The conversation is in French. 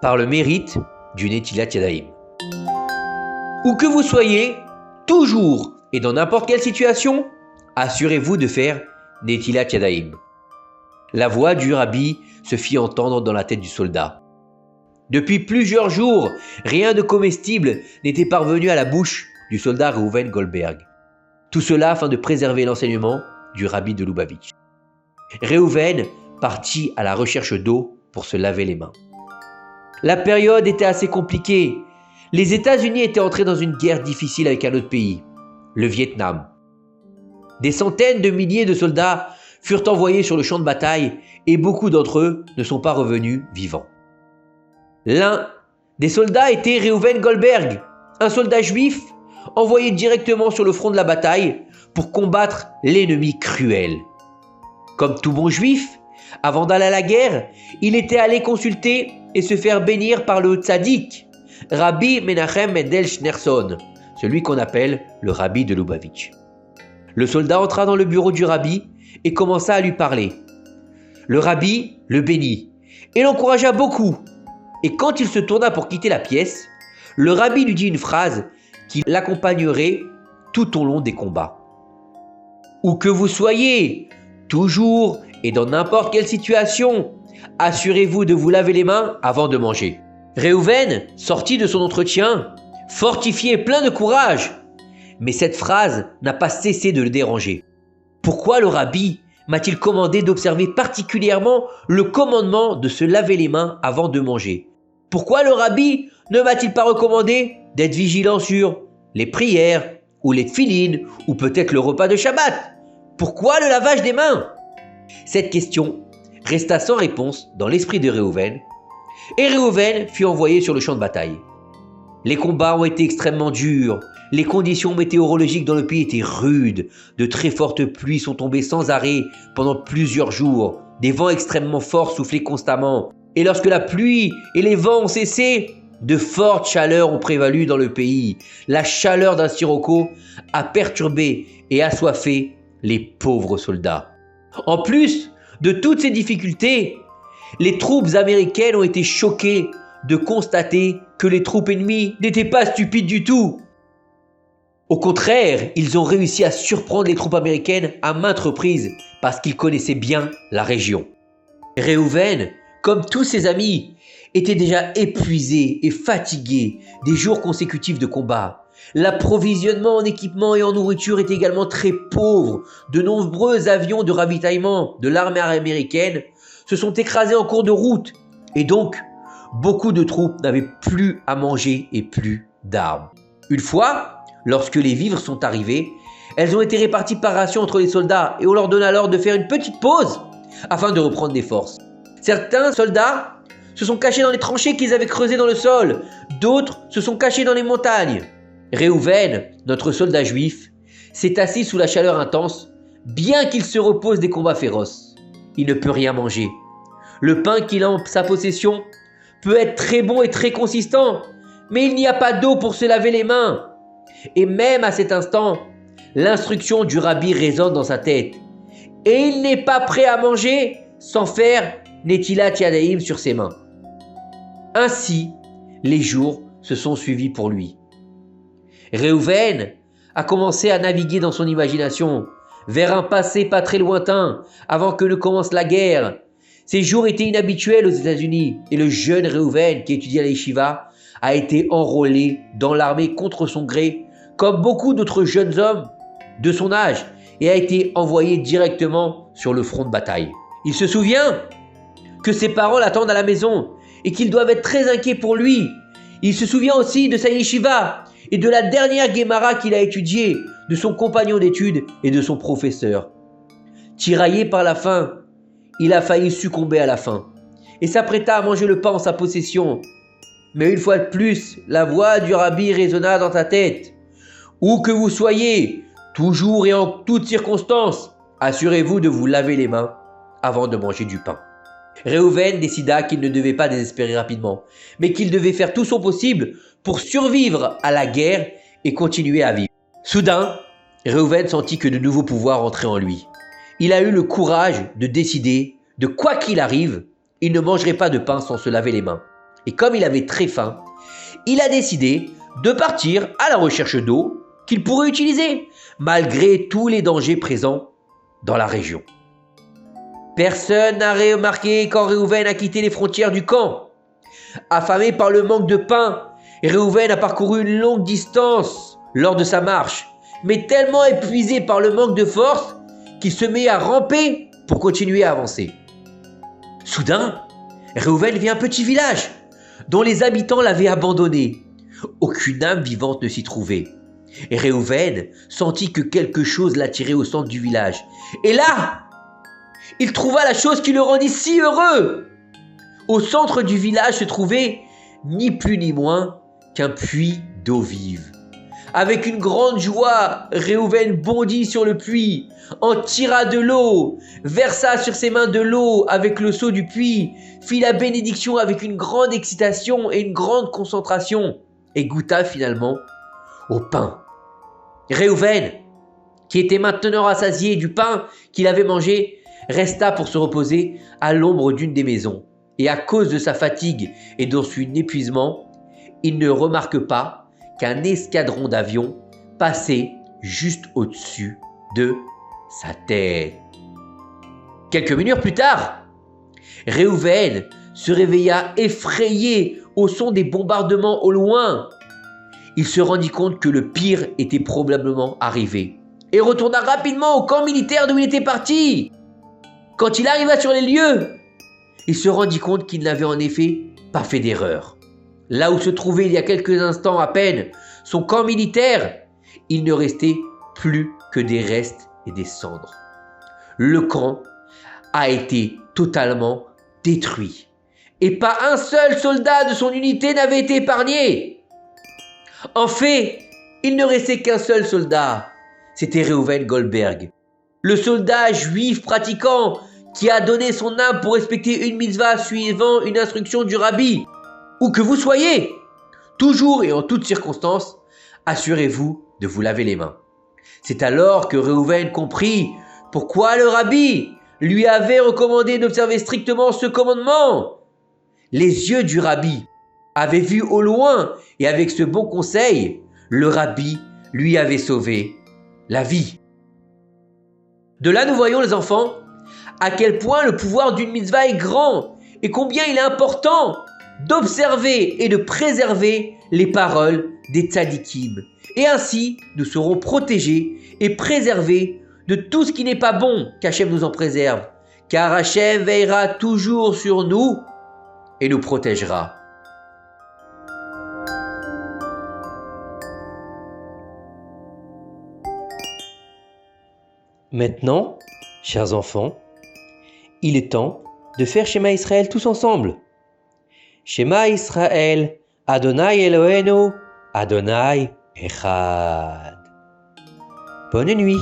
par le mérite du Netilat Yadayim. Où que vous soyez, toujours et dans n'importe quelle situation, assurez-vous de faire Netilat Yadayim. La voix du rabbi se fit entendre dans la tête du soldat. Depuis plusieurs jours, rien de comestible n'était parvenu à la bouche du soldat Reuven Goldberg. Tout cela afin de préserver l'enseignement du rabbi de Lubavitch. Reuven partit à la recherche d'eau pour se laver les mains. La période était assez compliquée. Les États-Unis étaient entrés dans une guerre difficile avec un autre pays, le Vietnam. Des centaines de milliers de soldats furent envoyés sur le champ de bataille et beaucoup d'entre eux ne sont pas revenus vivants. L'un des soldats était Reuven Goldberg, un soldat juif envoyé directement sur le front de la bataille pour combattre l'ennemi cruel. Comme tout bon juif, avant d'aller à la guerre, il était allé consulter et se faire bénir par le tzaddik, Rabbi Menachem Mendel Schneerson, celui qu'on appelle le rabbi de Lubavitch. Le soldat entra dans le bureau du rabbi et commença à lui parler. Le rabbi le bénit et l'encouragea beaucoup. Et quand il se tourna pour quitter la pièce, le rabbi lui dit une phrase qui l'accompagnerait tout au long des combats. Où que vous soyez, toujours et dans n'importe quelle situation, assurez-vous de vous laver les mains avant de manger. Reuven sortit de son entretien, fortifié et plein de courage. Mais cette phrase n'a pas cessé de le déranger. Pourquoi le rabbi m'a-t-il commandé d'observer particulièrement le commandement de se laver les mains avant de manger? Pourquoi le rabbi ne m'a-t-il pas recommandé d'être vigilant sur les prières ou les tfilines ou peut-être le repas de Shabbat? Pourquoi le lavage des mains? Cette question resta sans réponse dans l'esprit de Reuven et Reuven fut envoyé sur le champ de bataille. Les combats ont été extrêmement durs, les conditions météorologiques dans le pays étaient rudes, de très fortes pluies sont tombées sans arrêt pendant plusieurs jours, des vents extrêmement forts soufflaient constamment, et lorsque la pluie et les vents ont cessé, de fortes chaleurs ont prévalu dans le pays. La chaleur d'un sirocco a perturbé et assoiffé les pauvres soldats. En plus de toutes ces difficultés, les troupes américaines ont été choquées de constater que les troupes ennemies n'étaient pas stupides du tout. Au contraire, ils ont réussi à surprendre les troupes américaines à maintes reprises parce qu'ils connaissaient bien la région. Reuven, comme tous ses amis, était déjà épuisé et fatigué des jours consécutifs de combat. L'approvisionnement en équipement et en nourriture est également très pauvre. De nombreux avions de ravitaillement de l'armée américaine se sont écrasés en cours de route et donc beaucoup de troupes n'avaient plus à manger et plus d'armes. Une fois, lorsque les vivres sont arrivés, elles ont été réparties par ration entre les soldats et on leur donna alors de faire une petite pause afin de reprendre des forces. Certains soldats se sont cachés dans les tranchées qu'ils avaient creusées dans le sol, d'autres se sont cachés dans les montagnes. Reuven, notre soldat juif, s'est assis sous la chaleur intense, bien qu'il se repose des combats féroces. Il ne peut rien manger. Le pain qu'il a en sa possession peut être très bon et très consistant, mais il n'y a pas d'eau pour se laver les mains. Et même à cet instant, l'instruction du rabbi résonne dans sa tête. Et il n'est pas prêt à manger sans faire Netilat Yadayim sur ses mains. Ainsi, les jours se sont suivis pour lui. Reuven a commencé à naviguer dans son imagination vers un passé pas très lointain avant que ne commence la guerre. Ces jours étaient inhabituels aux États-Unis et le jeune Reuven qui étudiait à l'Yeshiva a été enrôlé dans l'armée contre son gré comme beaucoup d'autres jeunes hommes de son âge et a été envoyé directement sur le front de bataille. Il se souvient que ses parents l'attendent à la maison et qu'ils doivent être très inquiets pour lui. Il se souvient aussi de sa yeshiva et de la dernière Guémara qu'il a étudiée, de son compagnon d'études et de son professeur. Tiraillé par la faim, il a failli succomber à la faim et s'apprêta à manger le pain en sa possession. Mais une fois de plus, la voix du rabbi résonna dans sa tête. Où que vous soyez, toujours et en toutes circonstances, assurez-vous de vous laver les mains avant de manger du pain. Reuven décida qu'il ne devait pas désespérer rapidement, mais qu'il devait faire tout son possible pour survivre à la guerre et continuer à vivre. Soudain, Reuven sentit que de nouveaux pouvoirs entraient en lui. Il a eu le courage de décider, de quoi qu'il arrive, il ne mangerait pas de pain sans se laver les mains. Et comme il avait très faim, il a décidé de partir à la recherche d'eau qu'il pourrait utiliser, malgré tous les dangers présents dans la région. Personne n'a remarqué quand Réhouven a quitté les frontières du camp. Affamé par le manque de pain, Réhouven a parcouru une longue distance lors de sa marche, mais tellement épuisé par le manque de force qu'il se met à ramper pour continuer à avancer. Soudain, Réhouven vit un petit village dont les habitants l'avaient abandonné. Aucune âme vivante ne s'y trouvait. Et Réhouven sentit que quelque chose l'attirait au centre du village. Et là, il trouva la chose qui le rendit si heureux. Au centre du village se trouvait ni plus ni moins qu'un puits d'eau vive. Avec une grande joie, Réhouven bondit sur le puits, en tira de l'eau, versa sur ses mains de l'eau avec le seau du puits, fit la bénédiction avec une grande excitation et une grande concentration, et goûta finalement au pain. Réhouven, qui était maintenant rassasié du pain qu'il avait mangé, resta pour se reposer à l'ombre d'une des maisons. Et à cause de sa fatigue et de son épuisement, il ne remarque pas qu'un escadron d'avions passait juste au-dessus de sa tête. Quelques minutes plus tard, Réhouven se réveilla effrayé au son des bombardements au loin. Il se rendit compte que le pire était probablement arrivé et retourna rapidement au camp militaire d'où il était parti. Quand il arriva sur les lieux, il se rendit compte qu'il n'avait en effet pas fait d'erreur. Là où se trouvait il y a quelques instants à peine son camp militaire, il ne restait plus que des restes et des cendres. Le camp a été totalement détruit et pas un seul soldat de son unité n'avait été épargné. En fait, il ne restait qu'un seul soldat, c'était Réhouven Goldberg, le soldat juif pratiquant qui a donné son âme pour respecter une mitzvah suivant une instruction du rabbi. Où que vous soyez, toujours et en toutes circonstances, assurez-vous de vous laver les mains. C'est alors que Réhouven comprit pourquoi le rabbi lui avait recommandé d'observer strictement ce commandement. Les yeux du rabbi avaient vu au loin et avec ce bon conseil, le rabbi lui avait sauvé la vie. De là, nous voyons les enfants, à quel point le pouvoir d'une mitzvah est grand et combien il est important d'observer et de préserver les paroles des tzadikim. Et ainsi, nous serons protégés et préservés de tout ce qui n'est pas bon qu'Hachem nous en préserve. Car Hachem veillera toujours sur nous et nous protégera. Maintenant, chers enfants, il est temps de faire Shema Israël tous ensemble. Shema Israël, Adonai Eloheinu, Adonai Echad. Bonne nuit.